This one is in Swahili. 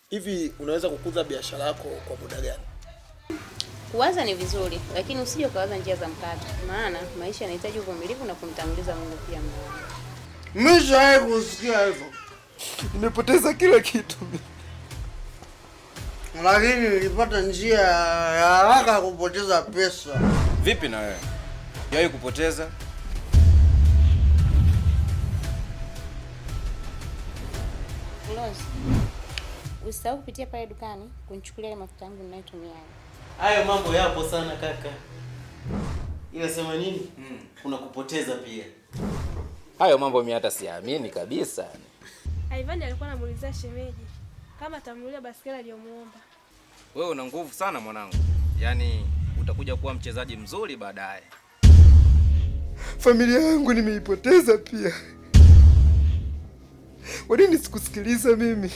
Hivi unaweza kukuza biashara yako kwa muda gani? Kuwaza ni vizuri, lakini usije ukawaza njia za mkato. Maana maisha yanahitaji uvumilivu na kumtanguliza Mungu pia mwana. Mmeshawahi kusikia hivyo? Nimepoteza kila kitu. Lakini nilipata njia ya haraka kupoteza pesa. Vipi na wewe? Yaani kupoteza? Rose, usisahau kupitia pale dukani kunichukulia ile mafuta yangu ninayotumia. Hayo mambo yapo sana kaka. Ila sema nini? Kuna kupoteza pia. Hayo mambo mimi hata siamini kabisa. Ivan alikuwa anamuulizia shemeji kama atamuulia basikeli aliyomuomba. Wewe una nguvu sana mwanangu. Yaani utakuja kuwa mchezaji mzuri baadaye. Familia yangu nimeipoteza pia. Kwa nini sikusikiliza mimi?